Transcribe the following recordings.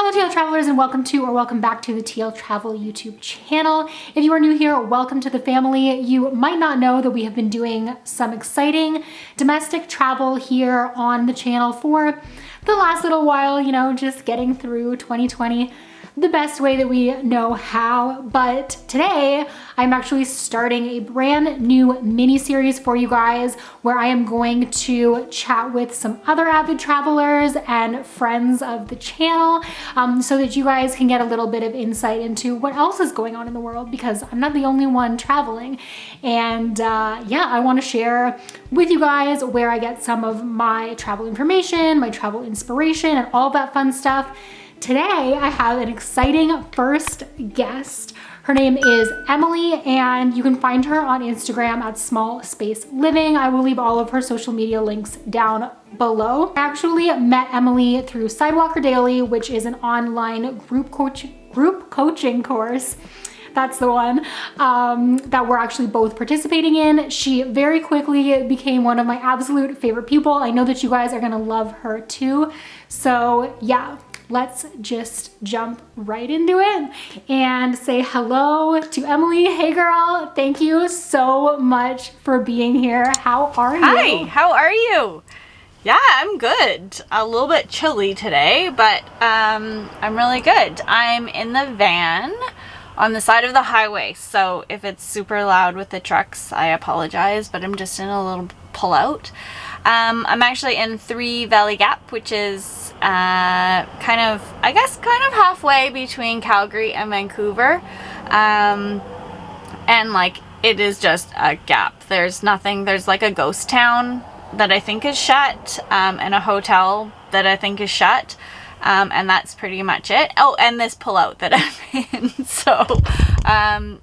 Hello TL Travelers, and welcome back to the TL Travel YouTube channel. If you are new here, welcome to the family. You might not know that we have been doing some exciting domestic travel here on the channel for the last little while, you know, just getting through 2020 the best way that we know how. But today I'm actually starting a brand new mini series for you guys where I am going to chat with some other avid travelers and friends of the channel so that you guys can get a little bit of insight into what else is going on in the world, because I'm not the only one traveling. And yeah, I want to share with you guys where I get some of my travel information, my travel inspiration, and all that fun stuff. Today, I have an exciting first guest. Her name is Emily, and you can find her on Instagram at Small Space Living. I will leave all of her social media links down below. I actually met Emily through Sidewalker Daily, which is an online group coaching course. That's the one that we're actually both participating in. She very quickly became one of my absolute favorite people. I know that you guys are gonna love her too. So yeah, let's just jump right into it and say hello to Emily. Hey girl, thank you so much for being here. How are you? Hi, how are you? Yeah, I'm good. A little bit chilly today, but I'm really good. I'm in the van on the side of the highway, so if it's super loud with the trucks, I apologize, but I'm just in a little pullout. I'm actually in 3 Valley Gap, which is kind of halfway between Calgary and Vancouver. And like, it is just a gap. There's nothing. There's like a ghost town that I think is shut, and a hotel that I think is shut. And that's pretty much it. Oh, and this pullout that I'm in. So,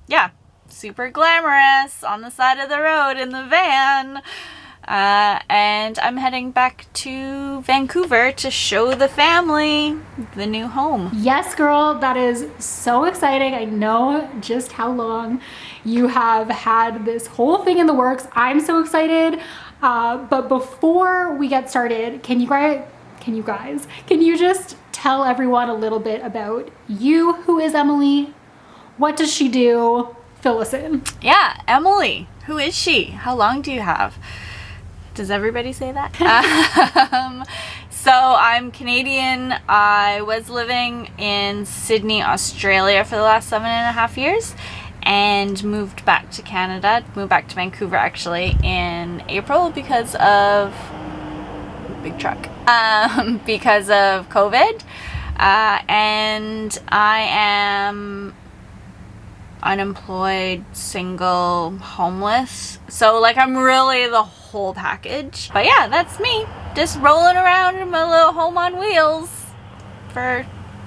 yeah, super glamorous on the side of the road in the van. And I'm heading back to Vancouver to show the family the new home. Yes, girl, that is so exciting. I know just how long you have had this whole thing in the works. I'm so excited. But before we get started, can you just tell everyone a little bit about you? Who is Emily? What does she do? Fill us in. Yeah, Emily. Who is she? How long do you have? Does everybody say that? So I'm Canadian. I was living in Sydney, Australia for the last 7.5 years and moved back to Canada, moved back to Vancouver actually in April because of big truck, because of COVID. And I am unemployed, single, homeless. So like, I'm really the whole package. But yeah, that's me. Just rolling around in my little home on wheels for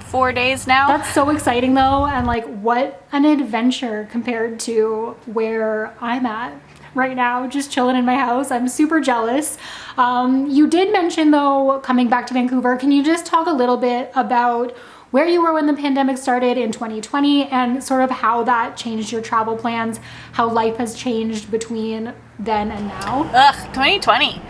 4 days now. That's so exciting though, and like, what an adventure compared to where I'm at right now, just chilling in my house. I'm super jealous. You did mention though, coming back to Vancouver. Can you just talk a little bit about where you were when the pandemic started in 2020 and sort of how that changed your travel plans, how life has changed between then and now? 2020.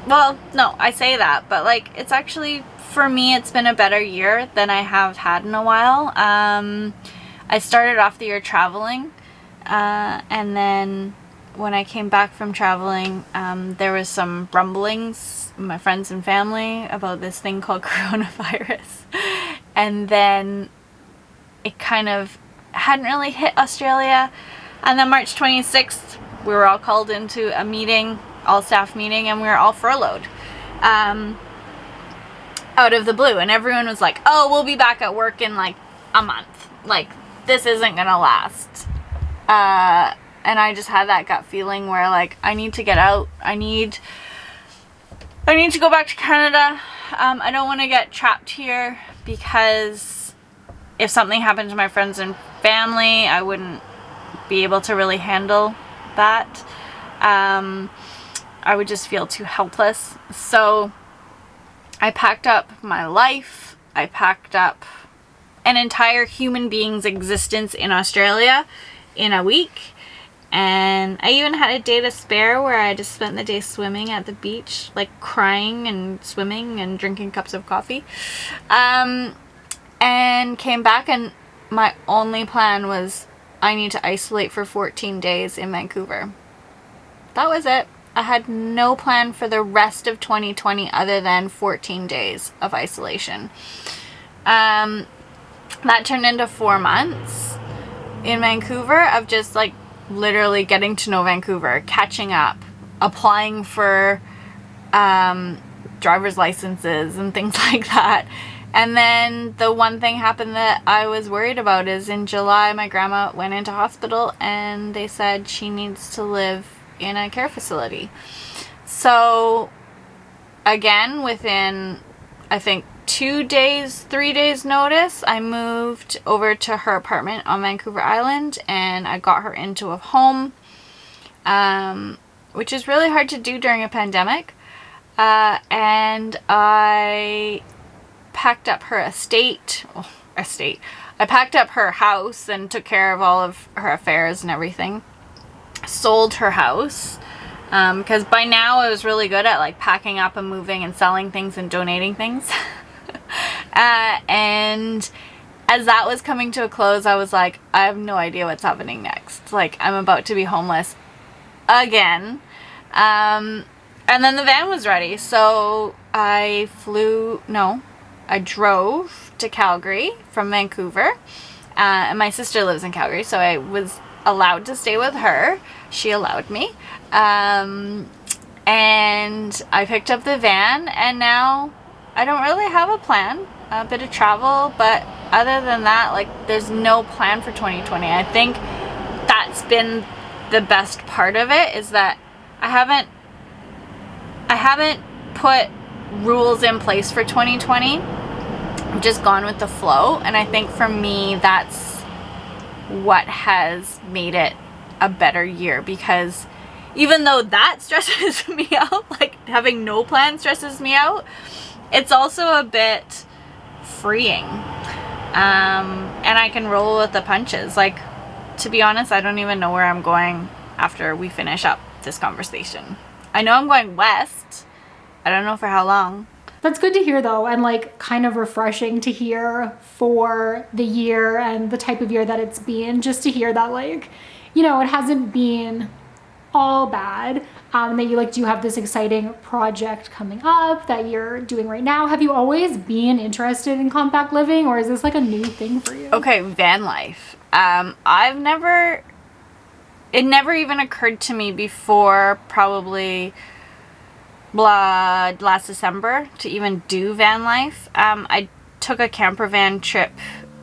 Well, no, I say that, but like, it's actually, for me, it's been a better year than I have had in a while. I started off the year traveling, and then when I came back from traveling, there was some rumblings, my friends and family, about this thing called coronavirus. And then it kind of hadn't really hit Australia. And then March 26th, we were all called into a meeting, all staff meeting, and we were all furloughed out of the blue. And everyone was like, oh, we'll be back at work in like a month. Like, this isn't gonna last. And I just had that gut feeling where like, I need to get out. I need to go back to Canada. I don't want to get trapped here, because if something happened to my friends and family, I wouldn't be able to really handle that. I would just feel too helpless. So I packed up my life. I packed up an entire human being's existence in Australia in a week. And I even had a day to spare where I just spent the day swimming at the beach, like crying and swimming and drinking cups of coffee. and came back, and my only plan was I need to isolate for 14 days in Vancouver. That was it. I had no plan for the rest of 2020 other than 14 days of isolation. That turned into 4 months in Vancouver of just like literally getting to know Vancouver, catching up, applying for driver's licenses and things like that. And then the one thing happened that I was worried about is in July, my grandma went into hospital and they said she needs to live in a care facility. So again, within, I think, 2 days, 3 days notice, I moved over to her apartment on Vancouver Island and I got her into a home, which is really hard to do during a pandemic. And I packed up her I packed up her house and took care of all of her affairs and everything. Sold her house. Because by now I was really good at like packing up and moving and selling things and donating things. And as that was coming to a close, I was like, I have no idea what's happening next. Like, I'm about to be homeless again. And then the van was ready. So I drove to Calgary from Vancouver. And my sister lives in Calgary, so I was allowed to stay with her. She allowed me. And I picked up the van, and now I don't really have a plan. A bit of travel, but other than that, like, there's no plan for 2020. I think that's been the best part of it, is that I haven't put rules in place for 2020. I've just gone with the flow, and I think for me that's what has made it a better year, because even though that stresses me out, like having no plan stresses me out, it's also a bit freeing. And I can roll with the punches. Like, to be honest, I don't even know where I'm going after we finish up this conversation. I know I'm going west. I don't know for how long. That's good to hear though, and like kind of refreshing to hear for the year and the type of year that it's been, just to hear that, like, you know, it hasn't been all bad. That you like do have this exciting project coming up that you're doing right now. Have you always been interested in compact living, or is this like a new thing for you? Okay, van life. It never even occurred to me before probably last December to even do van life. I took a camper van trip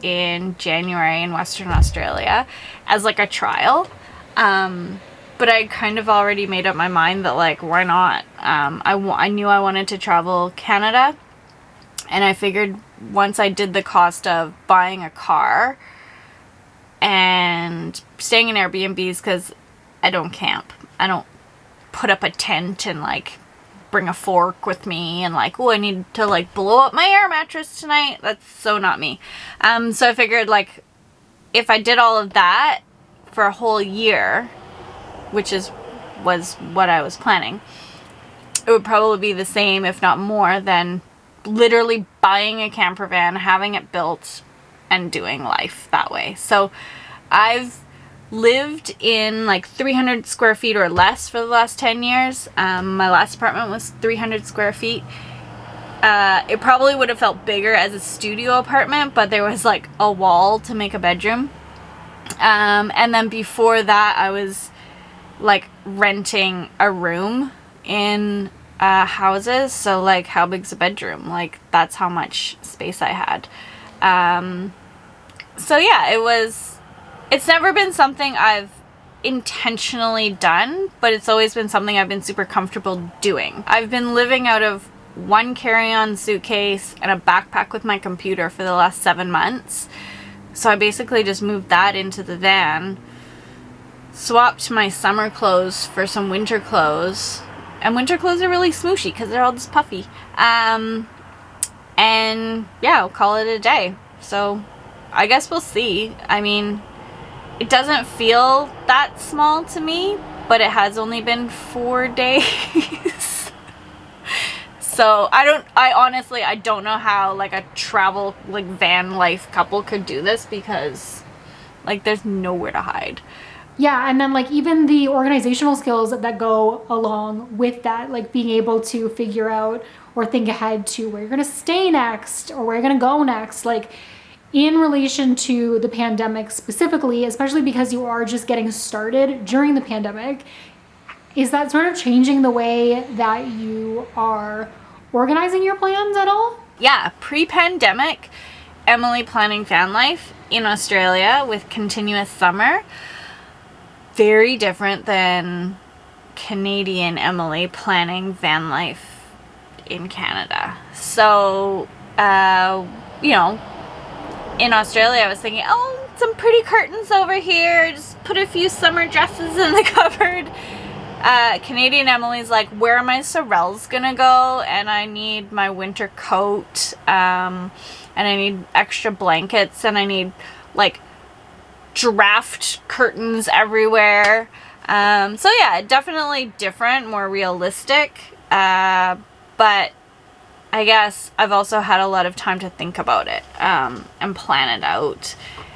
in January in Western Australia as like a trial. But I kind of already made up my mind that, like, why not? I knew I wanted to travel Canada, and I figured once I did the cost of buying a car and staying in Airbnbs, because I don't camp. I don't put up a tent and, like, bring a fork with me and, like, oh, I need to, like, blow up my air mattress tonight. That's so not me. So I figured, like, if I did all of that for a whole year, which was what I was planning, it would probably be the same, if not more, than literally buying a camper van, having it built, and doing life that way. So I've lived in like 300 square feet or less for the last 10 years. My last apartment was 300 square feet. It probably would have felt bigger as a studio apartment, but there was like a wall to make a bedroom. And then before that, I was like renting a room in houses. So like, how big's a bedroom? Like, that's how much space I had. So yeah, it's never been something I've intentionally done, but it's always been something I've been super comfortable doing. I've been living out of one carry-on suitcase and a backpack with my computer for the last 7 months. So I basically just moved that into the van, swapped my summer clothes for some winter clothes, and winter clothes are really smooshy because they're all just puffy. And yeah, I'll call it a day. So I guess we'll see. I mean, it doesn't feel that small to me, but it has only been 4 days. So I honestly, I don't know how like a travel, like van life couple could do this, because like there's nowhere to hide. Yeah, and then like even the organizational skills that go along with that, like being able to figure out or think ahead to where you're gonna stay next or where you're gonna go next, like in relation to the pandemic specifically, especially because you are just getting started during the pandemic, is that sort of changing the way that you are organizing your plans at all? Yeah, pre-pandemic, Emily planning van life in Australia with continuous summer, very different than Canadian Emily planning van life in Canada. So, you know, in Australia, I was thinking, oh, some pretty curtains over here, just put a few summer dresses in the cupboard. Canadian Emily's like, where are my sorrels gonna go? And I need my winter coat, and I need extra blankets, and I need like draft curtains everywhere. So yeah, definitely different, more realistic. But I guess I've also had a lot of time to think about it, and plan it out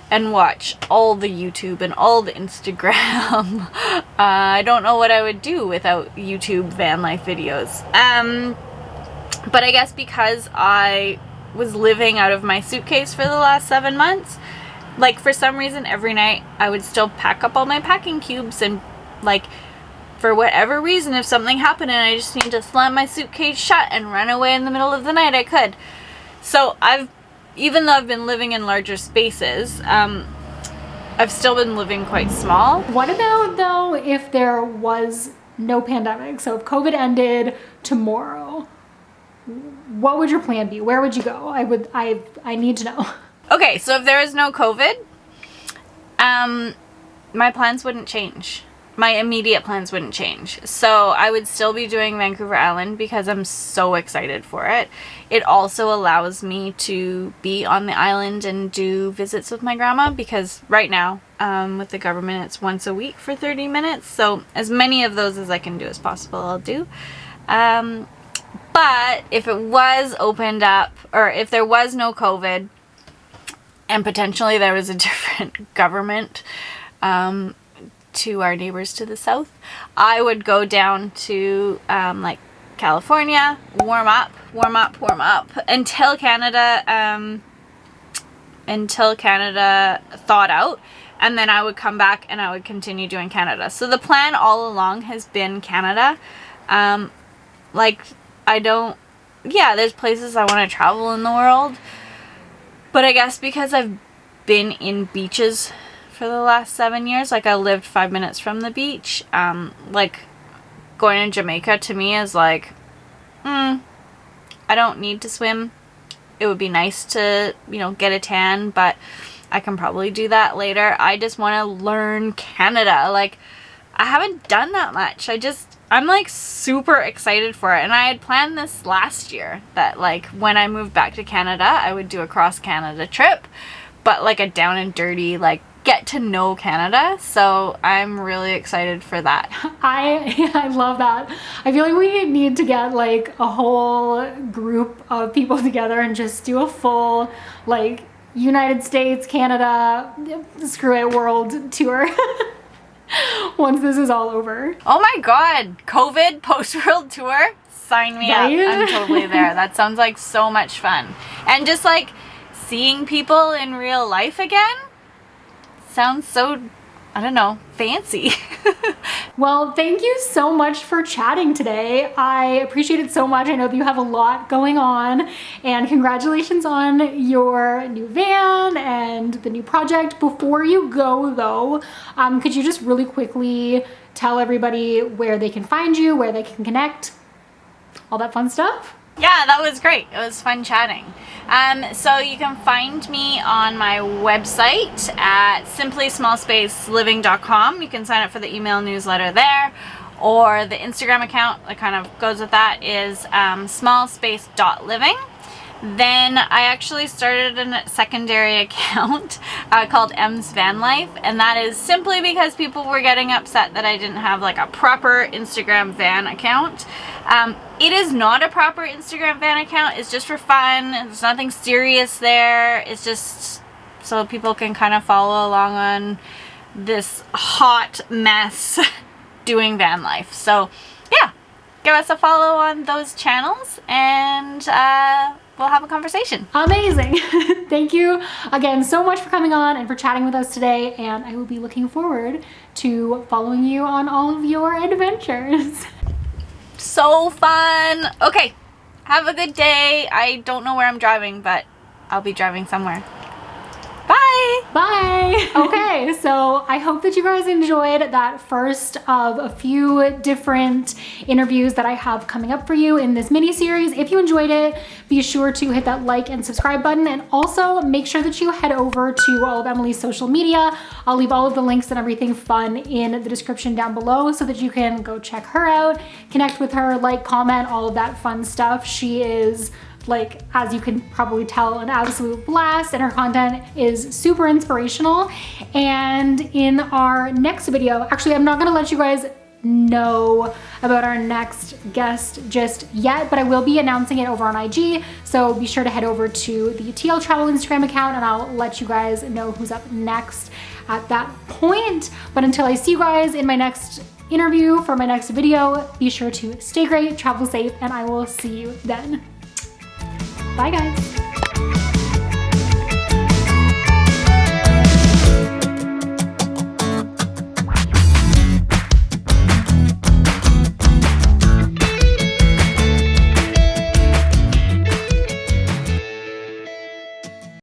and watch all the YouTube and all the Instagram. I don't know what I would do without YouTube van life videos. But I guess because I was living out of my suitcase for the last 7 months, like for some reason every night I would still pack up all my packing cubes, and like for whatever reason, if something happened and I just need to slam my suitcase shut and run away in the middle of the night, I could. So even though I've been living in larger spaces, I've still been living quite small. What about though if there was no pandemic? So if COVID ended tomorrow, what would your plan be? Where would you go? I need to know. Okay, so if there is no COVID, my plans wouldn't change. My immediate plans wouldn't change. So I would still be doing Vancouver Island because I'm so excited for it. It also allows me to be on the island and do visits with my grandma, because right now, with the government, it's once a week for 30 minutes. So as many of those as I can do as possible, I'll do. But if it was opened up, or if there was no COVID, and potentially there was a different government, to our neighbors to the south, I would go down to like California, warm up until Canada thawed out, and then I would come back and I would continue doing Canada. So the plan all along has been Canada. There's places I want to travel in the world, but I guess because I've been in beaches for the last 7 years, like I lived 5 minutes from the beach, like going to Jamaica to me is like, I don't need to swim. It would be nice to, get a tan, but I can probably do that later. I just want to learn Canada. Like, I haven't done that much. I'm like super excited for it. And I had planned this last year that like when I moved back to Canada, I would do a cross Canada trip, but like a down and dirty, like get to know Canada. So I'm really excited for that. I love that. I feel like we need to get like a whole group of people together and just do a full like United States, Canada, screw it, world tour. Once this is all over. Oh my god, COVID post-world tour? Sign me up. I'm totally there. That sounds like so much fun. And just like seeing people in real life again sounds so, I don't know, fancy. Well, thank you so much for chatting today. I appreciate it so much. I know that you have a lot going on, and congratulations on your new van and the new project. Before you go though, could you just really quickly tell everybody where they can find you, where they can connect, all that fun stuff? Yeah, that was great. It was fun chatting. So you can find me on my website at simplysmallspaceliving.com. You can sign up for the email newsletter there, or the Instagram account that kind of goes with that is smallspace.living. Then I actually started a secondary account called M's Vanlife, and that is simply because people were getting upset that I didn't have like a proper Instagram van account. It is not a proper Instagram van account. It's just for fun. There's nothing serious there. It's just so people can kind of follow along on this hot mess doing van life. So yeah, give us a follow on those channels, and we'll have a conversation. Amazing. Thank you again so much for coming on and for chatting with us today, and I will be looking forward to following you on all of your adventures. So fun. Okay, have a good day. I don't know where I'm driving, but I'll be driving somewhere. Bye. Bye. Okay, so I hope that you guys enjoyed that first of a few different interviews that I have coming up for you in this mini series. If you enjoyed it, be sure to hit that like and subscribe button, and also make sure that you head over to all of Emily's social media. I'll leave all of the links and everything fun in the description down below so that you can go check her out, connect with her, like, comment, all of that fun stuff. She is, like, as you can probably tell, an absolute blast, and her content is super inspirational. And in our next video, actually, I'm not gonna let you guys know about our next guest just yet, but I will be announcing it over on IG, so be sure to head over to the TL Travel Instagram account and I'll let you guys know who's up next at that point. But until I see you guys in my next interview for my next video, be sure to stay great, travel safe, and I will see you then. Bye guys.